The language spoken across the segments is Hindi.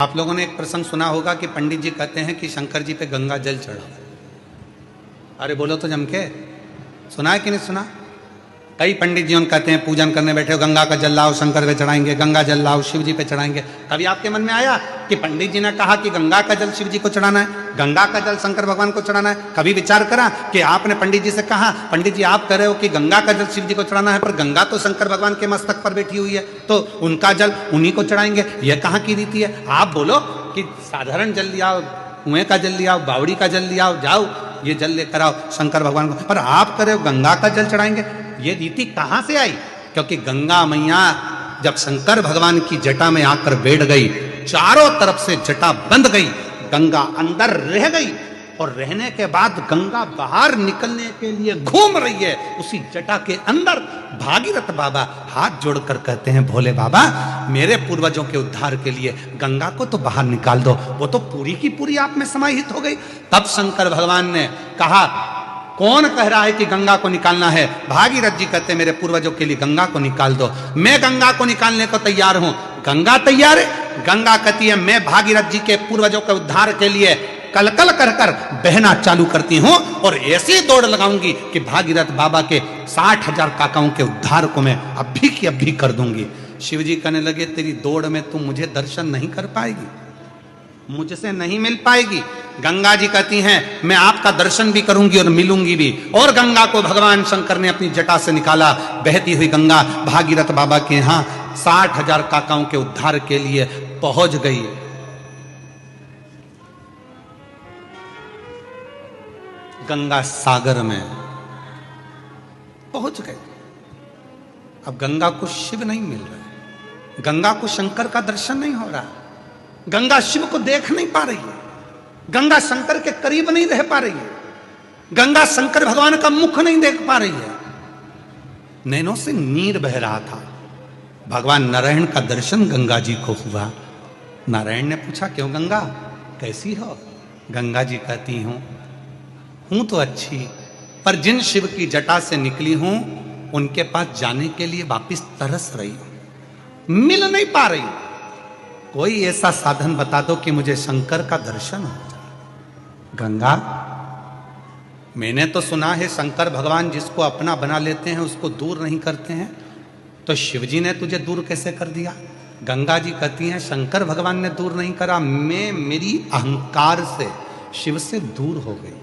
आप लोगों ने एक प्रसंग सुना होगा कि पंडित जी कहते हैं कि शंकर जी पे गंगा जल चढ़ाओ। अरे बोलो तो जम के, सुना है कि नहीं सुना? कई पंडित जी कहते हैं पूजन करने बैठे हो गंगा का जल लाओ शंकर पे चढ़ाएंगे, गंगा जल लाओ शिव जी पे चढ़ाएंगे। कभी आपके मन में आया कि पंडित जी ने कहा कि गंगा का जल शिव जी को चढ़ाना है, गंगा का जल शंकर भगवान को चढ़ाना है? कभी विचार करा कि आपने पंडित जी से कहा पंडित जी आप कह रहे हो कि गंगा का जल शिव जी को चढ़ाना है, पर गंगा तो शंकर भगवान के मस्तक पर बैठी हुई है, तो उनका जल उन्हीं को चढ़ाएंगे, यह कहाँ की रीति है? आप बोलो कि साधारण जल लिया, कुएं का जल लिया, बावड़ी का जल लिया, जाओ ये जल लेकर आओ शंकर भगवान को, पर आप कह रहे हो गंगा का जल चढ़ाएंगे। ये रीति कहां से आई? क्योंकि गंगा मैया जब शंकर भगवान की जटा में आकर बैठ गई, चारों तरफ से जटा बंद गई, गंगा अंदर रह गई, और रहने के बाद गंगा बाहर निकलने के लिए घूम रही है उसी जटा के अंदर। भागीरथ बाबा हाथ जोड़कर कहते हैं भोले बाबा मेरे पूर्वजों के उद्धार के लिए गंगा को तो बाहर निकाल दो, वो तो पूरी की पूरी आप में समाहित हो गई। तब शंकर भगवान ने कहा कौन कह रहा है कि गंगा को निकालना है? भागीरथ जी कहते मेरे पूर्वजों के लिए गंगा को निकाल दो, मैं गंगा को निकालने को तैयार हूं। गंगा तैयार है? गंगा कहती है मैं भागीरथ जी के पूर्वजों के उद्धार के लिए कलकल कर कर बहना चालू करती हूं और ऐसी दौड़ लगाऊंगी कि भागीरथ बाबा के 60,000 काकाओं के उद्धार को मैं अभी की अभी कर दूंगी। शिवजी कहने लगे तेरी दौड़ में तू मुझे दर्शन नहीं कर पाएगी, मुझसे नहीं मिल पाएगी। गंगा जी कहती हैं मैं आपका दर्शन भी करूंगी और मिलूंगी भी। और गंगा को भगवान शंकर ने अपनी जटा से निकाला। बहती हुई गंगा भागीरथ बाबा के यहां 60,000 काकाओं के उद्धार के लिए पहुंच गई। गंगा सागर में पहुंच गए। अब गंगा को शिव नहीं मिल रहा, गंगा को शंकर का दर्शन नहीं हो रहा, गंगा शिव को देख नहीं पा रही है, गंगा शंकर के करीब नहीं रह पा रही है, गंगा शंकर भगवान का मुख नहीं देख पा रही है। नैनों से नीर बह रहा था। भगवान नारायण का दर्शन गंगा जी को हुआ। नारायण ने पूछा क्यों गंगा कैसी हो? गंगा जी कहती हूं तो अच्छी, पर जिन शिव की जटा से निकली हूं उनके पास जाने के लिए वापिस तरस रही हूं, मिल नहीं पा रही। कोई ऐसा साधन बता दो कि मुझे शंकर का दर्शन हो जाए। गंगा मैंने तो सुना है शंकर भगवान जिसको अपना बना लेते हैं उसको दूर नहीं करते हैं, तो शिवजी ने तुझे दूर कैसे कर दिया? गंगा जी कहती हैं शंकर भगवान ने दूर नहीं करा, मैं मेरी अहंकार से शिव से दूर हो गई।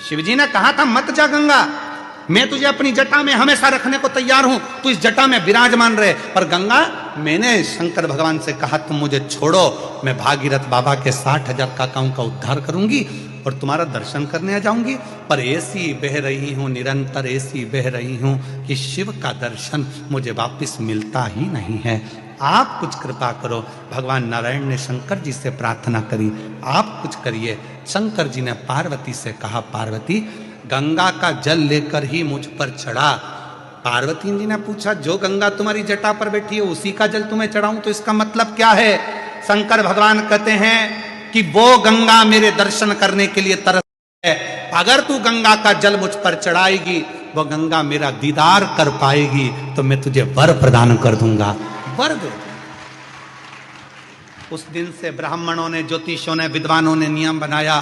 शिवजी ने कहा था मत जा गंगा, मैं तुझे अपनी जटा में हमेशा रखने को तैयार हूं, तू इस जटा में विराजमान रहे। पर गंगा मैंने शंकर भगवान से कहा तुम मुझे छोड़ो, मैं भागीरथ बाबा के 60,000 काकाओं का उद्धार करूंगी और तुम्हारा दर्शन करने आ जाऊंगी। पर ऐसी बह रही हूं, निरंतर ऐसी बह रही हूं कि शिव का दर्शन मुझे वापस मिलता ही नहीं है। आप कुछ कृपा करो। भगवान नारायण ने शंकर जी से प्रार्थना करी आप कुछ करिए। शंकर जी ने पार्वती से कहा पार्वती गंगा का जल लेकर ही मुझ पर चढ़ा। पार्वती जी ने पूछा जो गंगा तुम्हारी जटा पर बैठी है उसी का जल तुम्हें चढ़ाऊं तो इसका मतलब क्या है? शंकर भगवान कहते हैं कि वो गंगा मेरे दर्शन करने के लिए तरस है। अगर तू गंगा का जल मुझ पर चढ़ाएगी वो गंगा मेरा दीदार कर पाएगी तो मैं तुझे वर प्रदान कर दूंगा। वर दे। उस दिन से ब्राह्मणों ने, ज्योतिषों ने, विद्वानों ने नियम बनाया।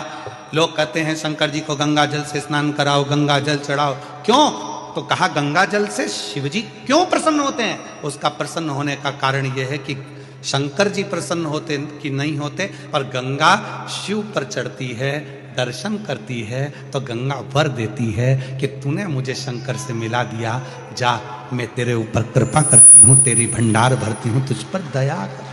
लोग कहते हैं शंकर जी को गंगा जल से स्नान कराओ, गंगा जल चढ़ाओ। क्यों? तो कहा गंगा जल से शिव जी क्यों प्रसन्न होते हैं? उसका प्रसन्न होने का कारण यह है कि शंकर जी प्रसन्न होते कि नहीं होते, पर गंगा शिव पर चढ़ती है, दर्शन करती है तो गंगा वर देती है कि तूने मुझे शंकर से मिला दिया, जा मैं तेरे ऊपर कृपा करती हूँ, तेरी भंडार भरती हूँ, तुझ पर दया कर।